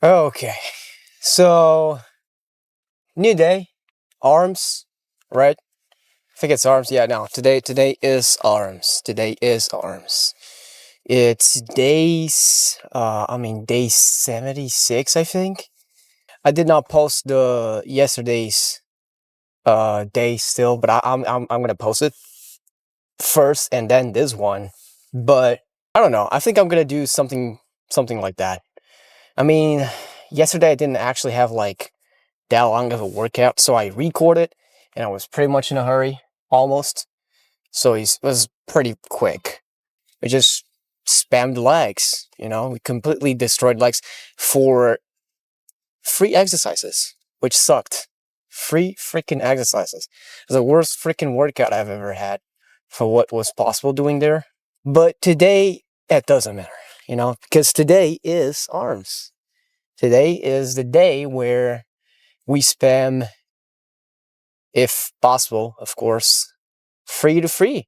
Okay, so new day, A.R.M.S, right? I think it's A.R.M.S. Yeah, no, today is A.R.M.S. Today is A.R.M.S. It's day 76, I think. I did not post the yesterday's day still, but I'm gonna post it first and then this one. But I don't know. I think I'm gonna do something like that. I mean, yesterday I didn't actually have like that long of a workout, so I recorded and I was pretty much in a hurry, almost. So it was pretty quick. I just spammed legs, we completely destroyed legs for free exercises, which sucked. Free freaking exercises. It was the worst freaking workout I've ever had for what was possible doing there. But today, it doesn't matter, because today is A.R.M.S. Today is the day where we spam, if possible, of course, free to free.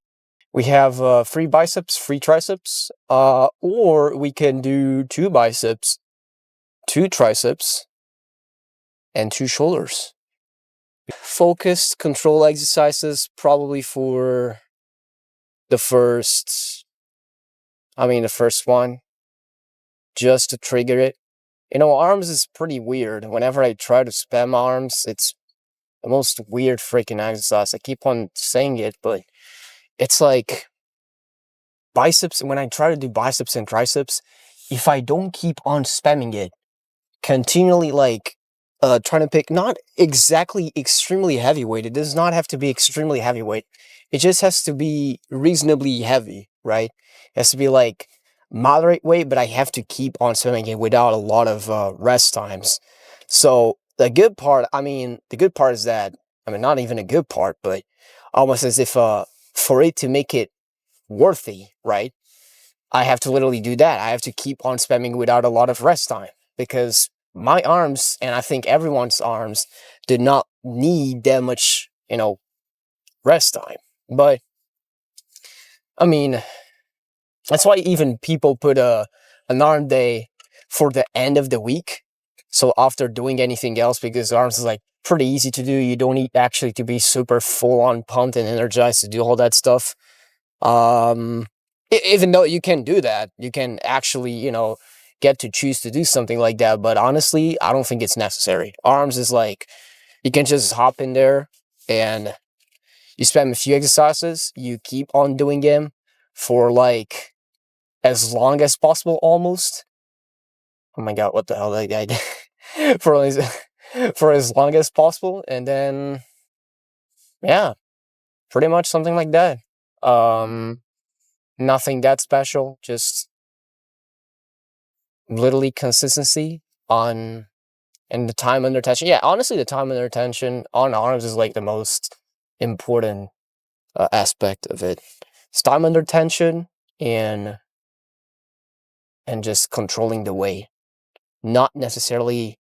We have free biceps, free triceps, or we can do 2 biceps, 2 triceps, and 2 shoulders. Focused control exercises probably for the first one, just to trigger it. A.R.M.S is pretty weird. Whenever I try to spam A.R.M.S, it's the most weird freaking exercise. I keep on saying it, but it's like biceps. When I try to do biceps and triceps, if I don't keep on spamming it continually, like trying to pick not exactly extremely heavyweight. It does not have to be extremely heavyweight. It just has to be reasonably heavy, right? It has to be like moderate weight, but I have to keep on spamming it without a lot of rest times. So the good part is that, not even a good part, but almost as if for it to make it worthy, right? I have to literally do that. I have to keep on spamming without a lot of rest time, because my arms, and I think everyone's arms, did not need that much, rest time. But I mean, that's why even people put an arm day for the end of the week. So after doing anything else, because arms is like pretty easy to do. You don't need actually to be super full on pumped and energized to do all that stuff. Even though you can do that, you can actually, get to choose to do something like that. But honestly, I don't think it's necessary. A.R.M.S is like, you can just hop in there and you spam a few exercises. You keep on doing them for like as long as possible, almost. Oh my God, what the hell did I do? For as long as possible. And then, yeah, pretty much something like that. Nothing that special, just literally consistency on and the time under tension. Yeah, honestly, the time under tension on A.R.M.S is like the most important aspect of it. It's time under tension and just controlling the weight, not necessarily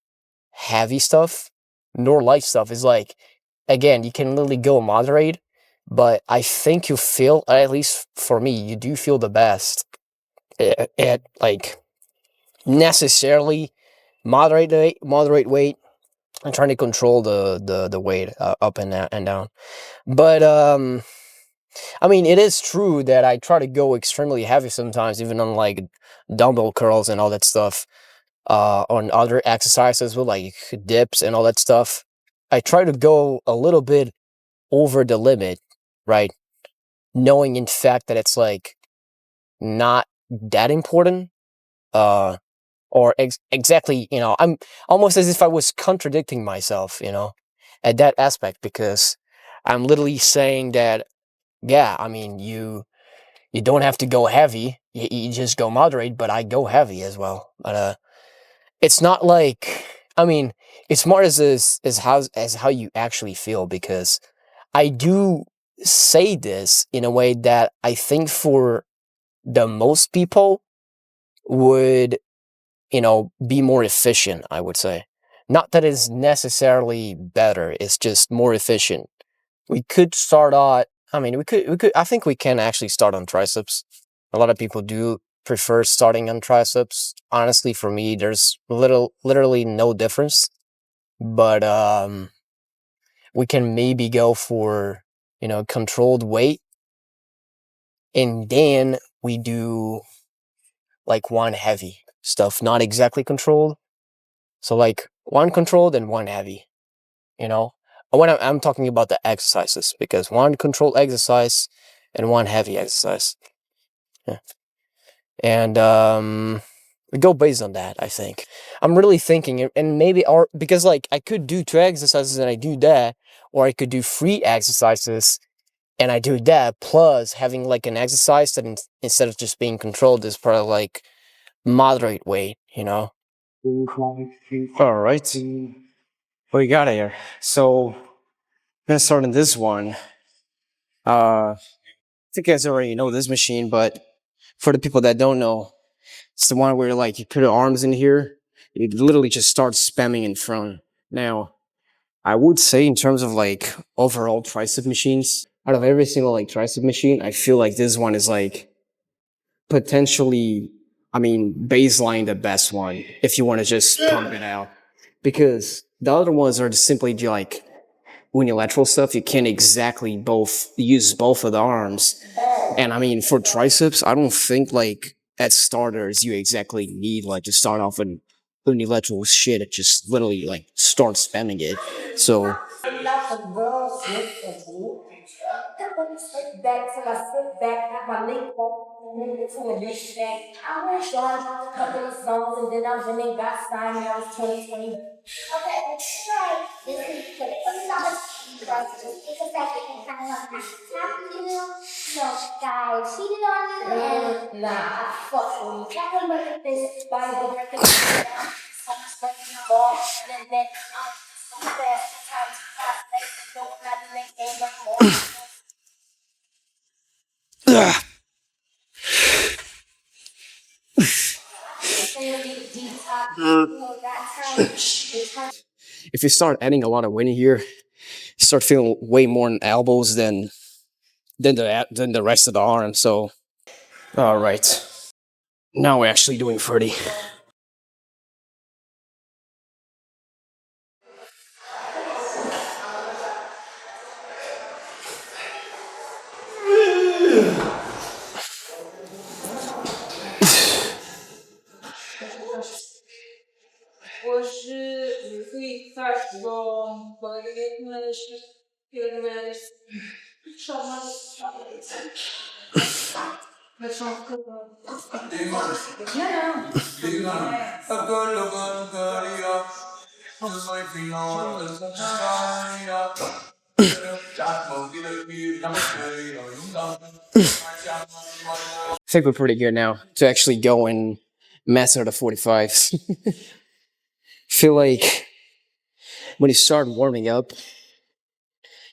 heavy stuff nor light stuff. Is like, again, you can literally go moderate, but I think you feel, at least for me, you do feel the best at like necessarily moderate weight and trying to control the weight up and down. But it is true that I try to go extremely heavy sometimes, even on like dumbbell curls and all that stuff. On other exercises with like dips and all that stuff, I try to go a little bit over the limit, right? Knowing in fact that it's like not that important. Or exactly, I'm almost as if I was contradicting myself, at that aspect, because I'm literally saying that, yeah, you don't have to go heavy, you just go moderate, but I go heavy as well. But it's not like, it's more as how you actually feel, because I do say this in a way that I think for the most people would, be more efficient, I would say. Not that it's necessarily better, it's just more efficient. We could start out, I think we can actually start on triceps. A lot of people do prefer starting on triceps. Honestly, for me, there's literally no difference. But we can maybe go for controlled weight, and then we do like one heavy stuff, not exactly controlled. So like one controlled and one heavy. You know, when I'm talking about the exercises, because one controlled exercise and one heavy exercise. Yeah. And we go based on that. I think I'm really thinking, and maybe because like I could do two exercises and I do that, or I could do three exercises and I do that, plus having like an exercise that instead of just being controlled is probably like moderate weight. All right. What you got here? So, I'm gonna start on this one. I think you guys already know this machine, but for the people that don't know, it's the one where like you put your arms in here, you literally just start spamming in front. Now, I would say in terms of like overall tricep machines, out of every single like tricep machine, I feel like this one is like potentially, I mean, baseline the best one if you want to just pump it out. Because the other ones are just simply like unilateral stuff. You can't exactly both use both of the arms. And I mean, for triceps, I don't think like as starters you exactly need like to start off an unilateral shit. It just literally like start spamming it. So if you start adding a lot of wind here, you start feeling way more in elbows than the rest of the arm. So all right, now we're actually doing 30. I think we're pretty good now to actually go and master the 45s. Feel like when you start warming up,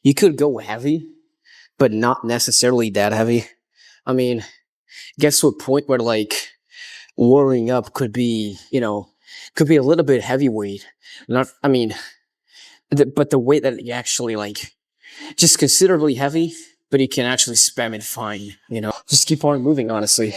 you could go heavy, but not necessarily that heavy. I mean, gets to a point where like warming up could be a little bit heavyweight. Not, I mean, but the weight that you actually like, just considerably heavy, but you can actually spam it fine. Just keep on moving. Honestly.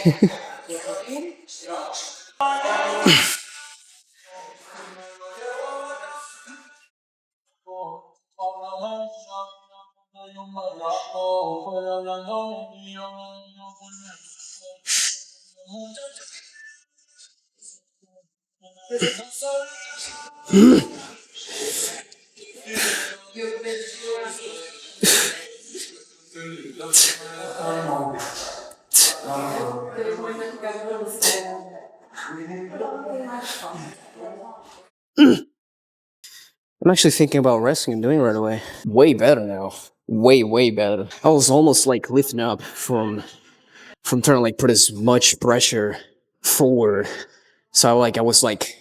I'm actually thinking about resting and doing it right away. Way better now. Way better. I was almost like lifting up from trying to like put as much pressure forward. So I was like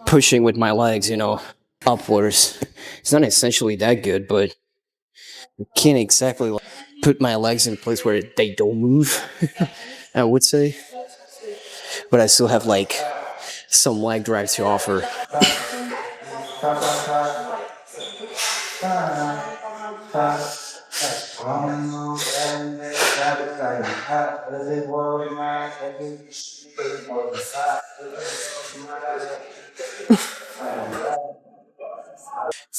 pushing with my legs, upwards. It's not essentially that good, but I can't exactly like put my legs in a place where they don't move. I would say, but I still have like some leg drag to offer.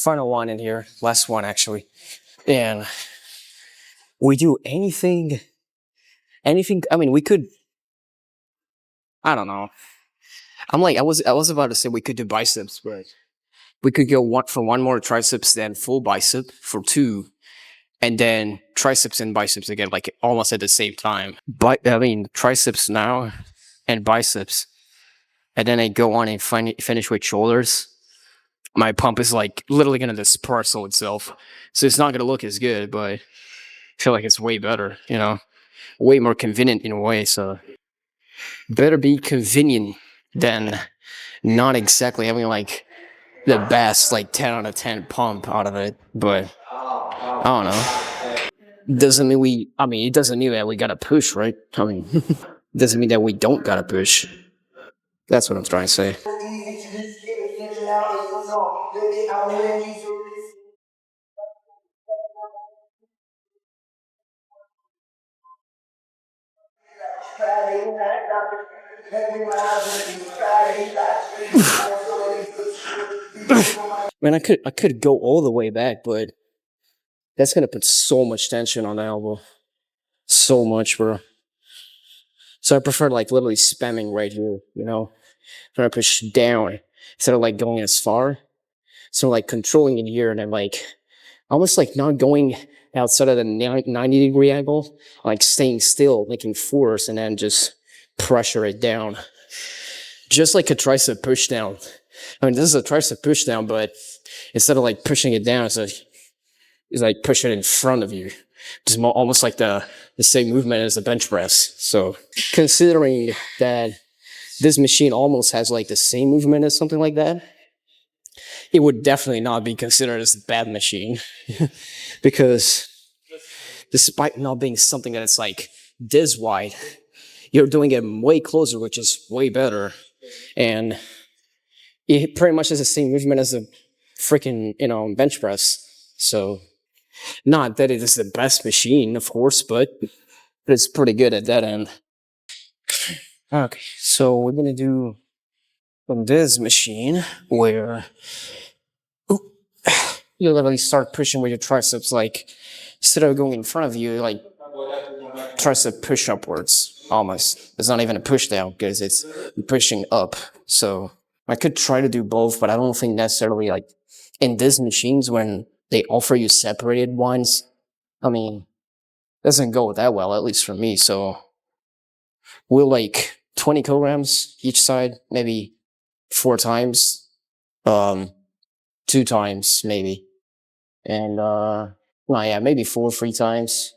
final one in here, last one actually. And we do anything. I mean, we could. I don't know. I was about to say we could do biceps, but we could go one for one more triceps, then full bicep for two, and then triceps and biceps again, like almost at the same time. But I mean, triceps now and biceps, and then I go on and finish with shoulders. My pump is like literally gonna dispersal itself, so it's not gonna look as good, but I feel like it's way better. Way more convenient in a way. So better be convenient than not exactly having like the best like 10 out of 10 pump out of it. But I don't know. Doesn't mean we. I mean, it doesn't mean that we gotta push, right? I mean, doesn't mean that we don't gotta push. That's what I'm trying to say. Man, I could go all the way back, but that's gonna put so much tension on the elbow. So much, bro. So I prefer like literally spamming right here. Trying to push down instead of like going as far. So like controlling it here and then like almost like not going outside of the 90-degree angle, like staying still, making force, and then just pressure it down. Just like a tricep push down. I mean, this is a tricep push down, but instead of like pushing it down, it's like pushing it in front of you. It's almost like the same movement as the bench press. So considering that this machine almost has like the same movement as something like that, it would definitely not be considered as a bad machine because despite not being something that it's like this wide, you're doing it way closer, which is way better. And it pretty much has the same movement as a freaking, bench press. So not that it is the best machine, of course, but it's pretty good at that end. Okay, so we're gonna do on this machine where you literally start pushing with your triceps, like instead of going in front of you, like tricep push upwards almost. It's not even a push down because it's pushing up. So I could try to do both, but I don't think necessarily like in these machines when they offer you separated ones. I mean, doesn't go that well, at least for me. So we'll like 20 kilograms each side, maybe 4 times, um, 2 times maybe, and no, yeah, maybe 4 3 times.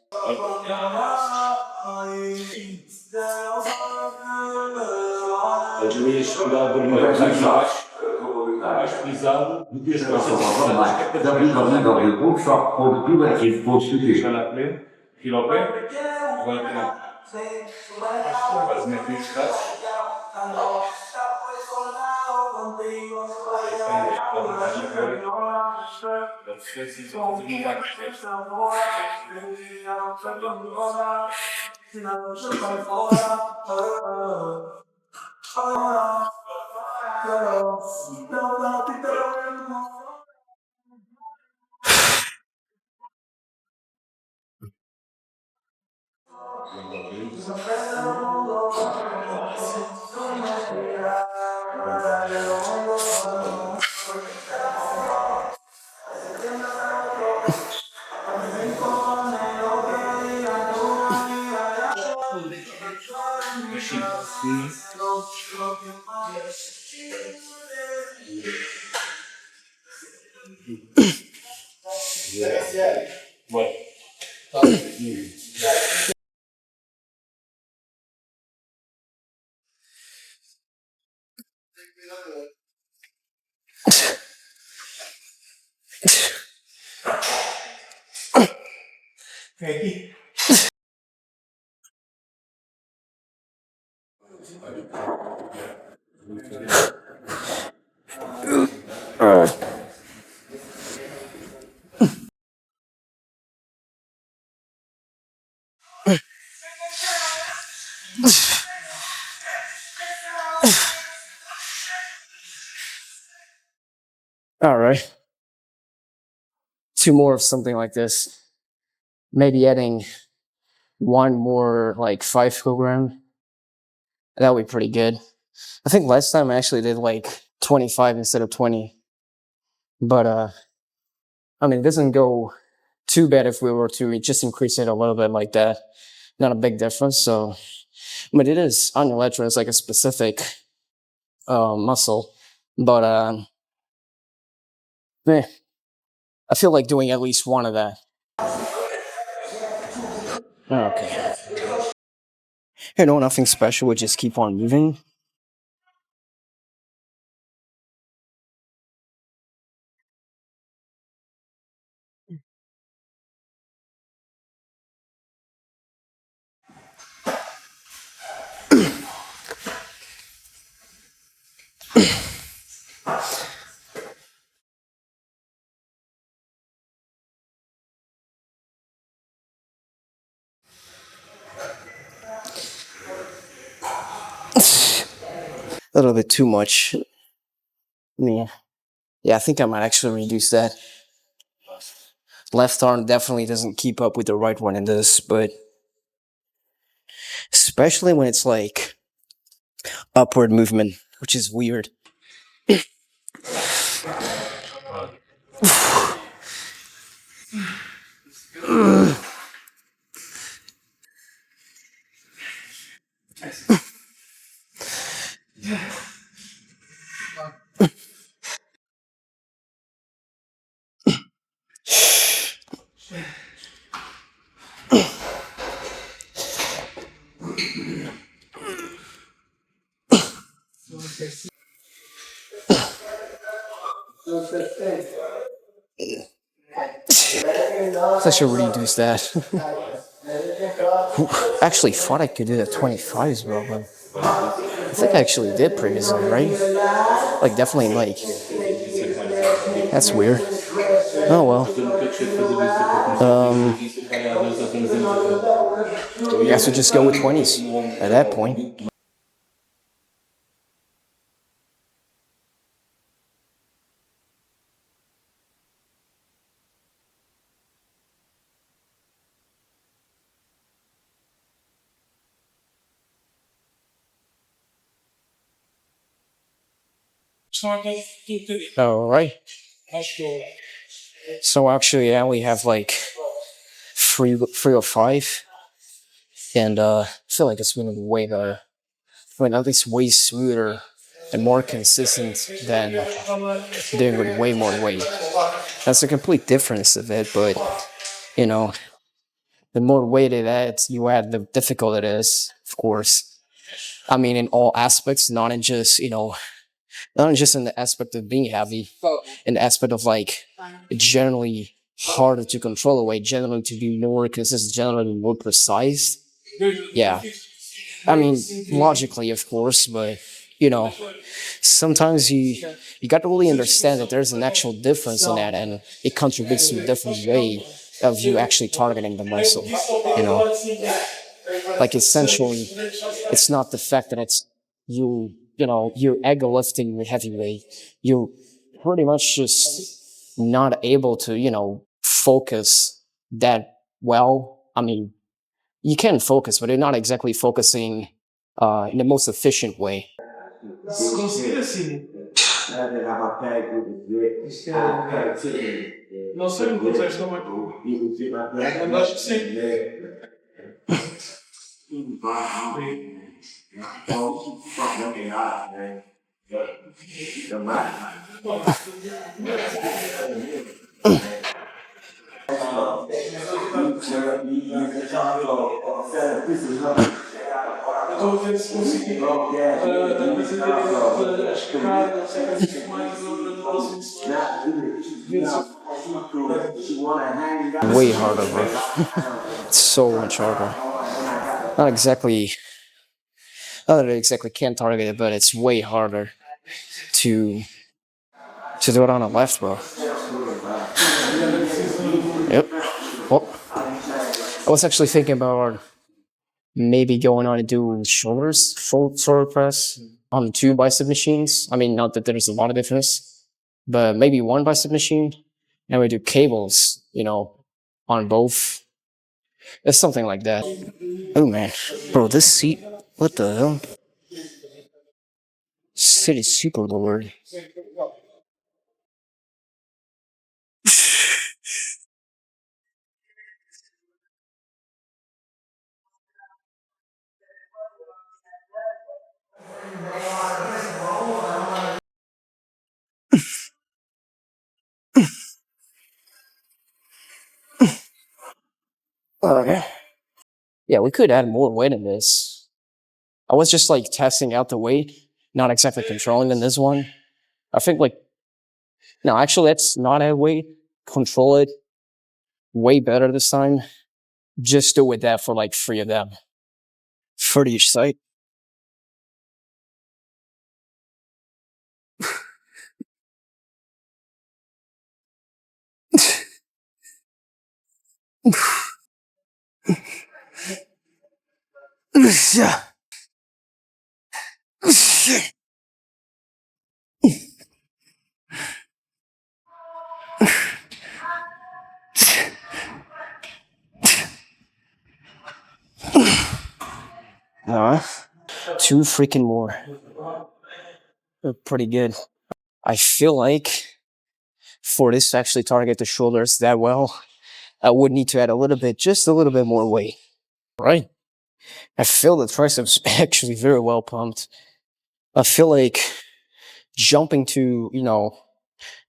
Zabliżonego wybuchła podbiłek i wpuścił. All right. two more of something like this. Maybe adding one more like 5 kilogram. That would be pretty good. I think last time I actually did like 25 instead of 20. But I mean, it doesn't go too bad if we were to just increase it a little bit like that. Not a big difference. So, but it is unilateral. It's like a specific muscle. But eh, I feel like doing at least one of that. Okay. You know, nothing special. We just keep on moving. A little bit too much. Yeah. Yeah, I think I might actually reduce that. Left arm definitely doesn't keep up with the right one in this, but especially when it's like upward movement, which is weird. I should reduce that. Actually, thought I could do the 25s, bro, but I think I actually did previously, right? Like, definitely, like, that's weird. Oh well. I guess we'll just go with 20s at that point. All right. So actually, I only have like three or five, and I feel like it's been way better. I mean, at least way smoother and more consistent than doing with way more weight. That's a complete difference of it, but you know, the more weight it adds, you add, the difficult it is, of course. I mean, in all aspects, not in just, not just in the aspect of being heavy, in the aspect of like generally harder to control the weight, generally to be more consistent, generally more precise. Yeah. I mean, logically, of course, but you know, sometimes you got to really understand that there's an actual difference in that, and it contributes to a different way of you actually targeting the muscle. You know, like essentially, it's not the fact that it's you're ego lifting with heavy weight. You pretty much just not able to focus that well. I mean, you can focus, but you're not exactly focusing in the most efficient way. Way harder, bro. It's so much harder. Not exactly, not that I exactly can't target it, but it's way harder to do it on the left, bro. Yep. Well, I was actually thinking about maybe going on and doing shoulders, full shoulder press on two bicep machines. I mean, not that there's a lot of difference, but maybe one bicep machine and we do cables, on both. It's something like that. Oh man, bro, this seat, what the hell? City super lord. Okay. Yeah, we could add more weight in this. I was just like testing out the weight, not exactly controlling in this one. I think like no, actually let's not add weight. Control it way better this time. Just do with that for like three of them. For each site. Yeah. No, two freaking more. They're pretty good. I feel like for this to actually target the shoulders that well, I would need to add a little bit, just a little bit more weight. Right? I feel the triceps actually very well pumped. I feel like jumping to,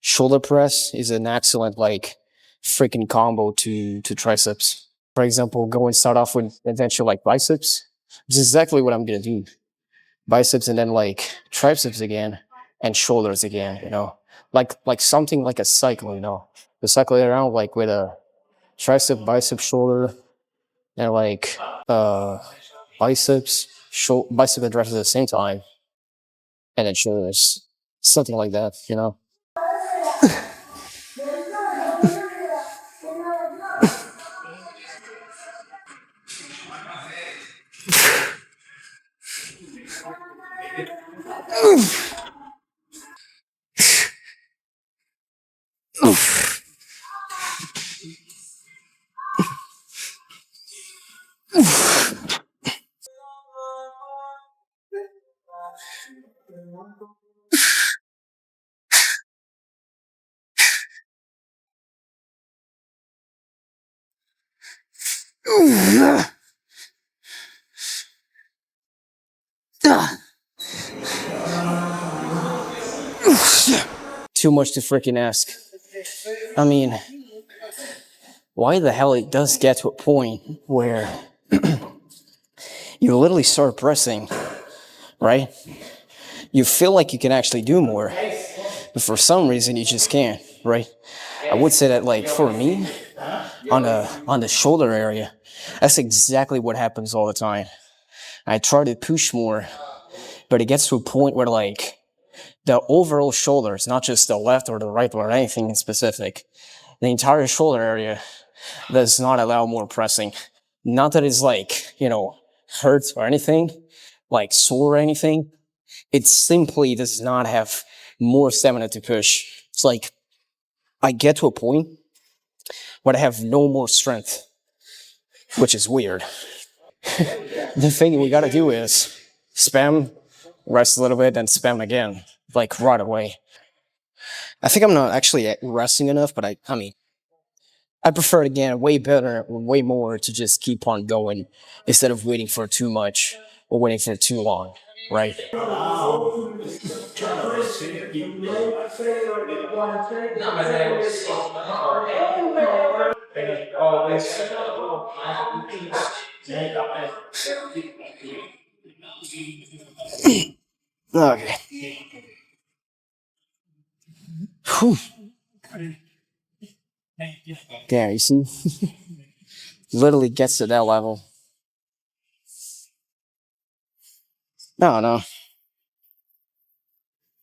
shoulder press is an excellent like freaking combo to triceps. For example, go and start off with eventually like biceps. Which is exactly what I'm gonna do. Biceps and then like triceps again and shoulders again, Like something like a cycle, The cycle around like with a tricep, bicep, shoulder, and like uh bicep and triceps at the same time, and then shoulders. Something like that. Too much to freaking ask. I mean, why the hell it does get to a point where you literally start pressing, right? You feel like you can actually do more, but for some reason you just can't, right? I would say that like for me, on the shoulder area, that's exactly what happens all the time. I try to push more, but it gets to a point where like the overall shoulder, it's not just the left or the right or anything in specific. The entire shoulder area does not allow more pressing. Not that it's like, hurt or anything, like sore or anything. It simply does not have more stamina to push. It's like I get to a point where I have no more strength, which is weird. The thing we gotta do is spam, rest a little bit, and spam again, like right away. I think I'm not actually resting enough, but I mean, I prefer it again way better, way more to just keep on going instead of waiting for too much or waiting for too long, right? Okay. Whew. There, you see? Literally gets to that level. No, no.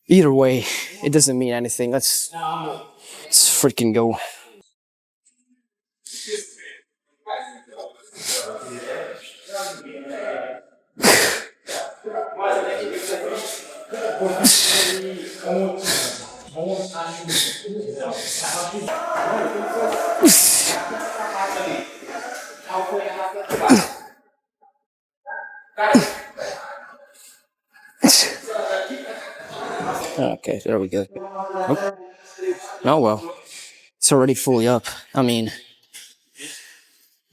Either way, it doesn't mean anything. Let's freaking go. Okay, there we go. Oh, oh well, it's already fully up. I mean,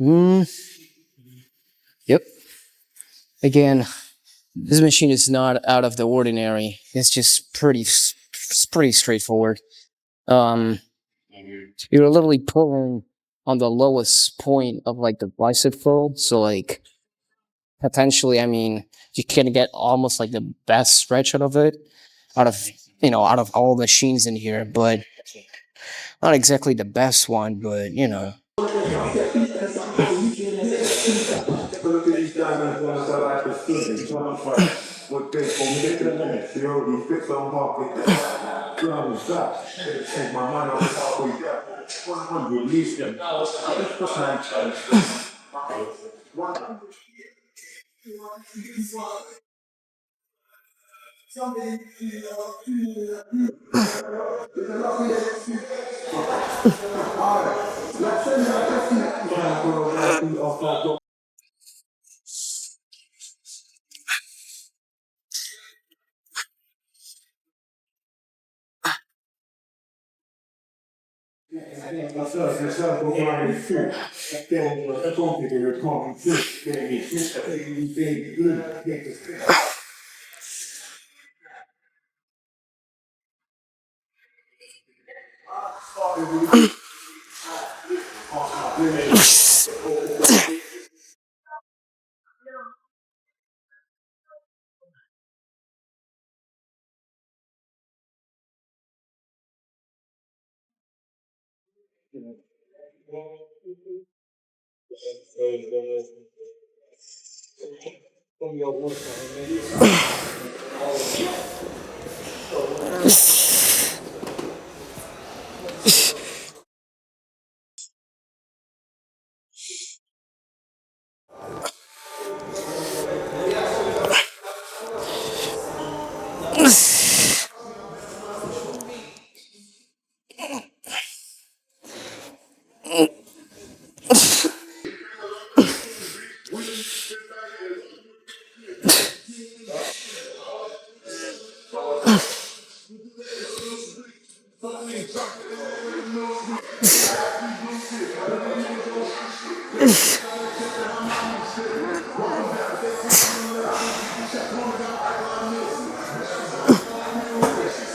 mm, yep. Again, this machine is not out of the ordinary. It's just pretty straightforward. Um, you're literally pulling on the lowest point of like the bicep fold, so like potentially, I mean, you can get almost like the best stretch out of it, out of out of all the machines in here, but not exactly the best one, but you know.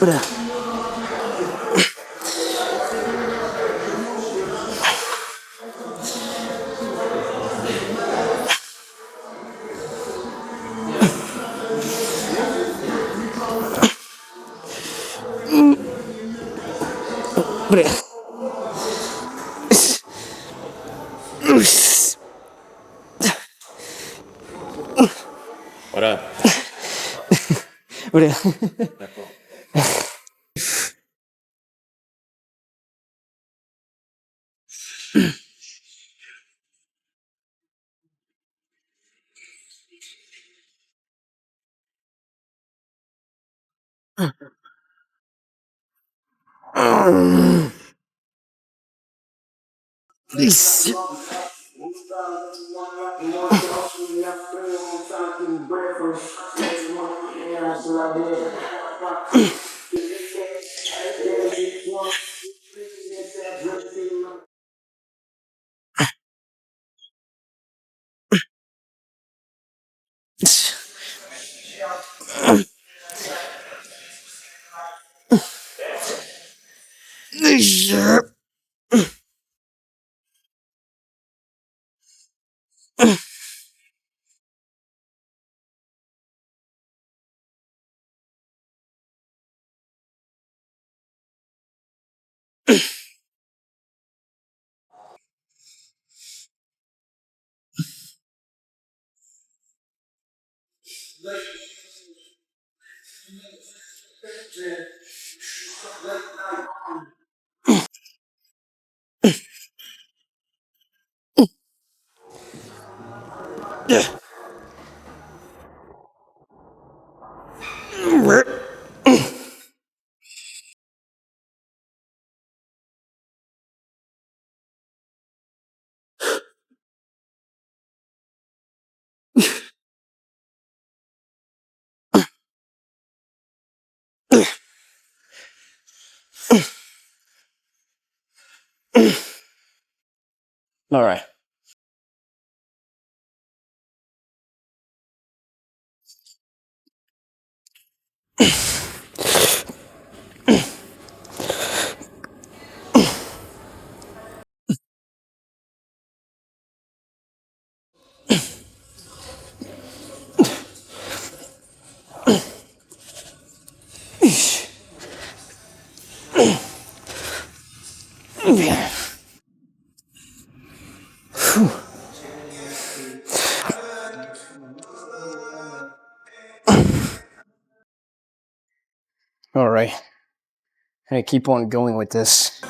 What up? All right. All right. I keep on going with this.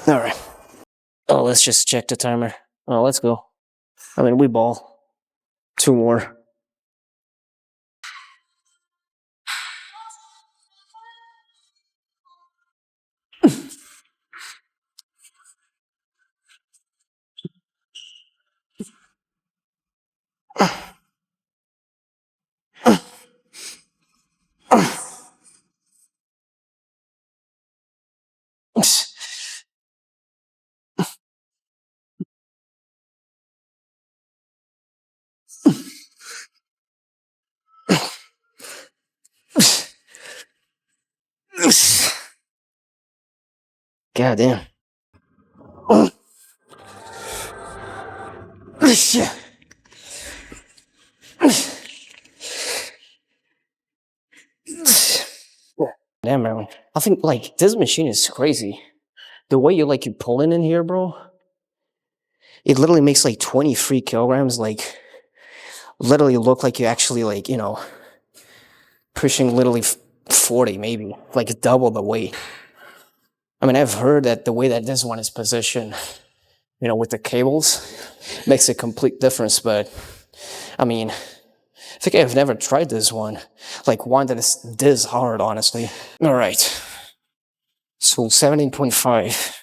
All right. Oh, let's just check the timer. Oh, let's go. I mean, we ball. 2 more. God damn. Damn, man. I think like this machine is crazy. The way you pulling in here, bro. It literally makes like 23 kilograms. Like literally look like you actually pushing literally 40 maybe, like double the weight. I mean, I've heard that the way that this one is positioned, with the cables, makes a complete difference. But I mean, I think I've never tried this one, like one that is this hard, honestly. All right, so 17.5.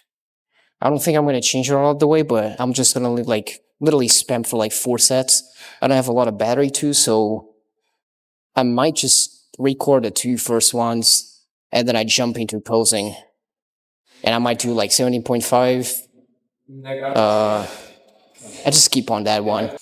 I don't think I'm gonna change it all the way, but I'm just gonna literally spam for like 4 sets. I don't have a lot of battery too, so I might just record the 2 first ones and then I jump into posing. And I might do like 17.5. I just keep on that one.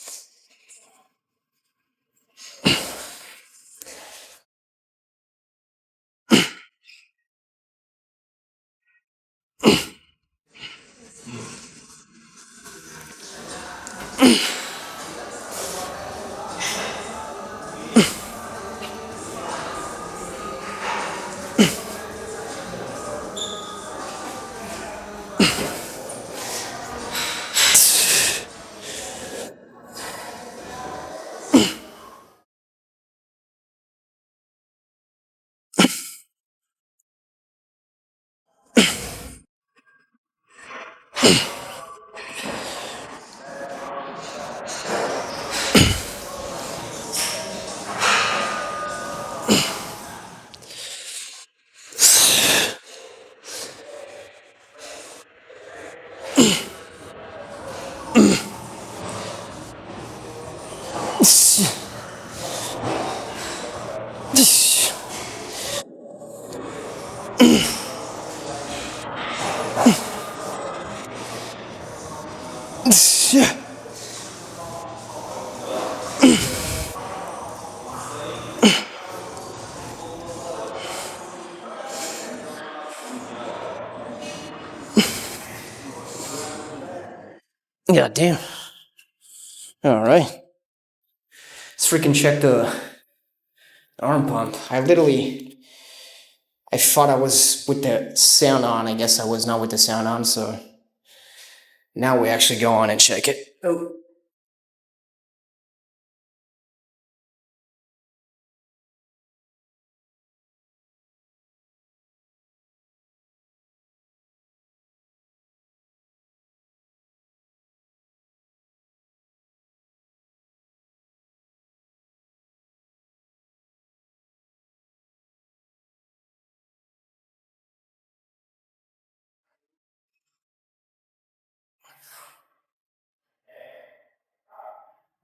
God damn. All right. Let's freaking check the arm pump. I thought I was with the sound on. I guess I was not with the sound on, so now we actually go on and check it. Oh.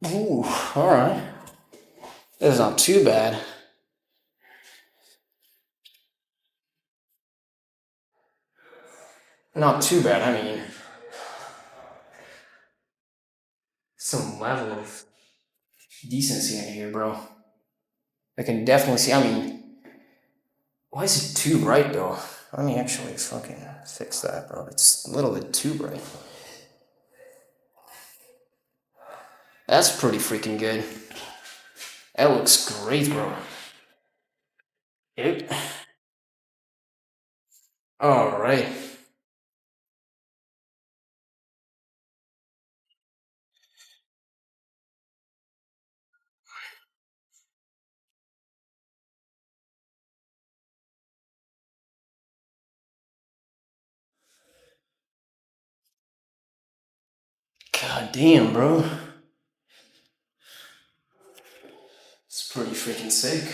Ooh, all right. That's not too bad. Not too bad. I mean, some level of decency in here, bro. I can definitely see. I mean, why is it too bright though? Let me actually fucking fix that, bro. It's a little bit too bright. That's pretty freaking good. That looks great, bro. Yep. All right. God damn, bro. It's pretty freaking sick.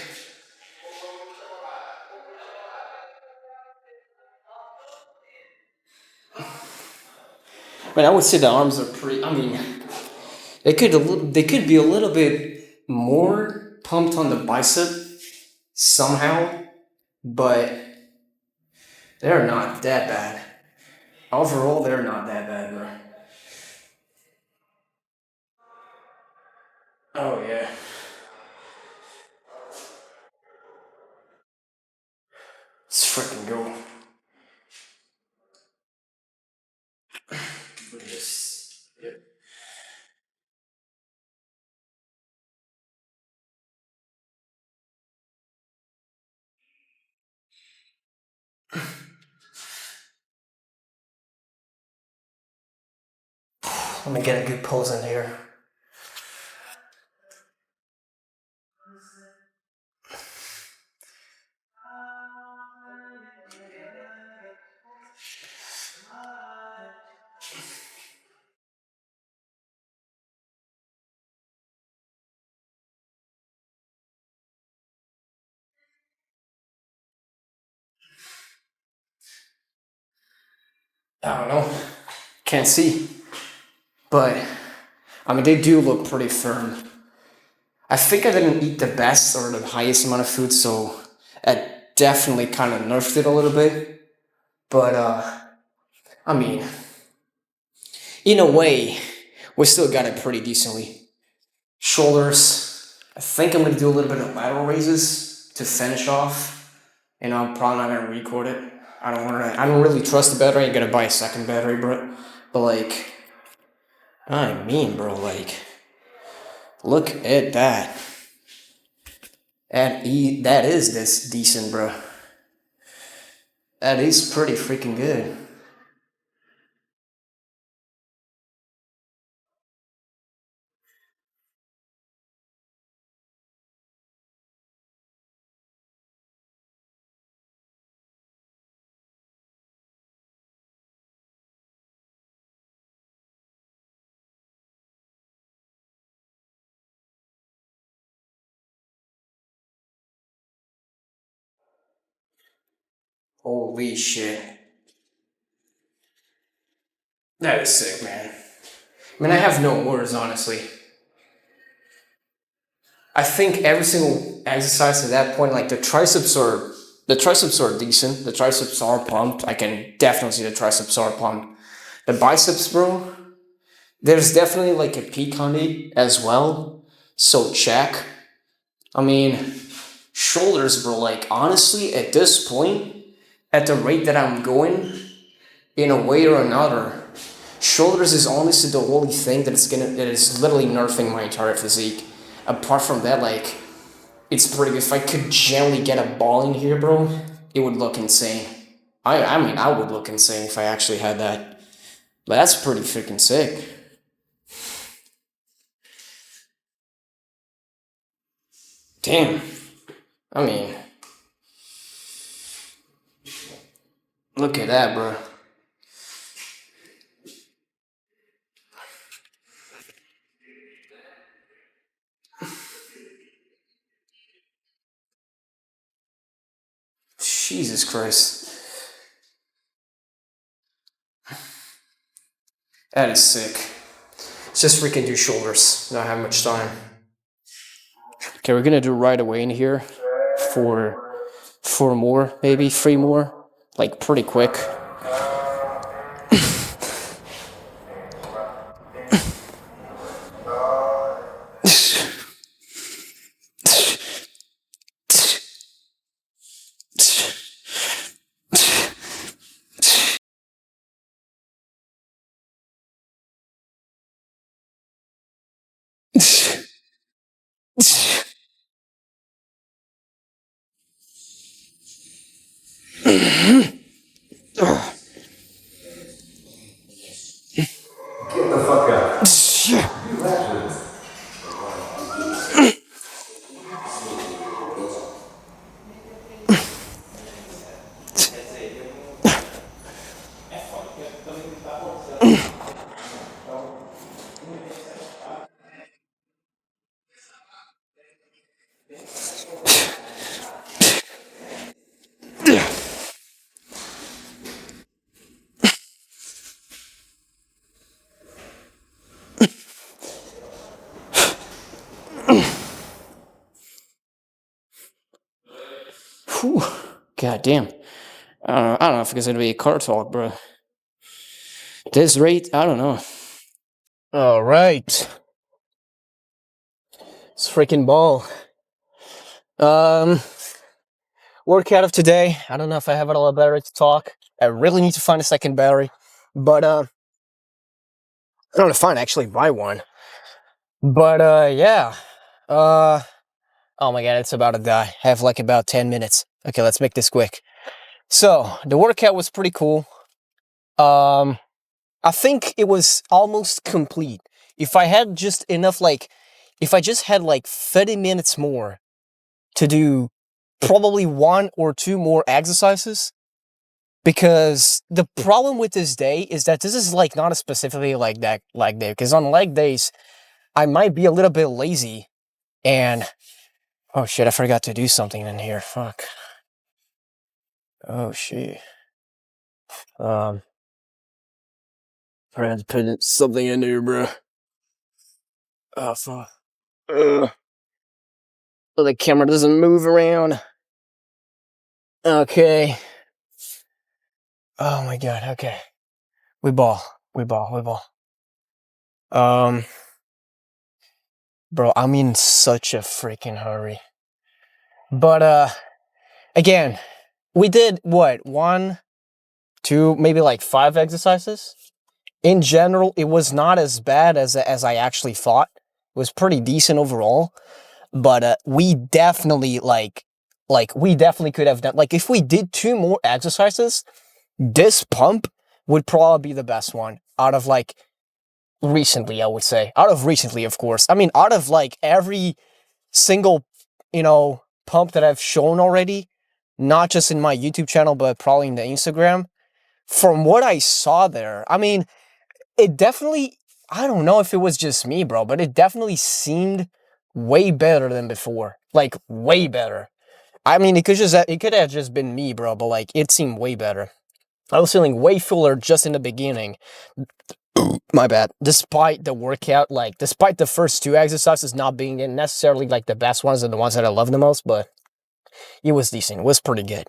I mean, I would say the arms are pretty. I mean, they could be a little bit more pumped on the bicep somehow, but they're not that bad. Overall, they're not that bad, bro. Oh yeah. Let's freaking go. Look at this. Yep. Let me get a good pose in here. I don't know. Can't see. But, I mean, they do look pretty firm. I think I didn't eat the best or the highest amount of food, so that definitely kind of nerfed it a little bit. But, I mean, in a way, we still got it pretty decently. Shoulders, I think I'm gonna do a little bit of lateral raises to finish off. And I'm probably not gonna record it. I don't really trust the battery. You gotta buy a second battery, bro. But like, I mean, bro, like, look at that. That is this decent, bro. That is pretty freaking good. Holy shit. That is sick, man. I mean, I have no words, honestly. I think every single exercise to that point, like the triceps are decent. The triceps are pumped. I can definitely see the triceps are pumped. The biceps, bro, there's definitely like a peak on it as well. So check. I mean, shoulders, bro, like honestly, at this point, at the rate that I'm going, in a way or another, shoulders is honestly the only thing that is literally nerfing my entire physique. Apart from that, like, it's pretty good. If I could generally get a ball in here, bro, it would look insane. I mean, I would look insane if I actually had that. But that's pretty freaking sick. Damn. I mean, look at that, bro. Jesus Christ. That is sick. just freaking do shoulders. Not have much time. Okay, we're gonna do right away in here for 4 more, maybe 3 more, like pretty quick. Get the fuck up. Whew. God damn. I don't know if it's gonna be a car talk, bro. This rate, I don't know. All right. It's freaking ball. Workout of today. I don't know if I have a lot of battery to talk. I really need to find a second battery, but I don't know if I actually buy one. But yeah. Oh my god, it's about to die. I have like about 10 minutes. Okay, let's make this quick. So the workout was pretty cool. I think it was almost complete. If I had just enough, like, if I just had like 30 minutes more to do probably 1 or 2 more exercises, because the problem with this day is that this is like not specifically like that leg day, because on leg days, I might be a little bit lazy and, oh shit, I forgot to do something in here, fuck. Oh shit. I had to put something in there, bro. Oh fuck. So the camera doesn't move around. Okay. Oh my god, okay. We ball. Bro, I'm in such a freaking hurry. But again, we did what? 1, 2, maybe like 5 exercises. In general, it was not as bad as I actually thought. It was pretty decent overall. But we definitely we definitely could have done, like, if we did 2 more exercises, this pump would probably be the best one out of like recently, I would say. Out of recently, of course. I mean, out of like every single, pump that I've shown already, not just in my YouTube channel, but probably in the Instagram. From what I saw there, I mean, it definitely, I don't know if it was just me, bro, but it definitely seemed way better than before. Like, way better. I mean, it could have just been me, bro, but like, it seemed way better. I was feeling way fuller just in the beginning. My bad. Despite the workout, like, despite the first 2 exercises not being necessarily like the best ones and the ones that I love the most, but it was decent. It was pretty good.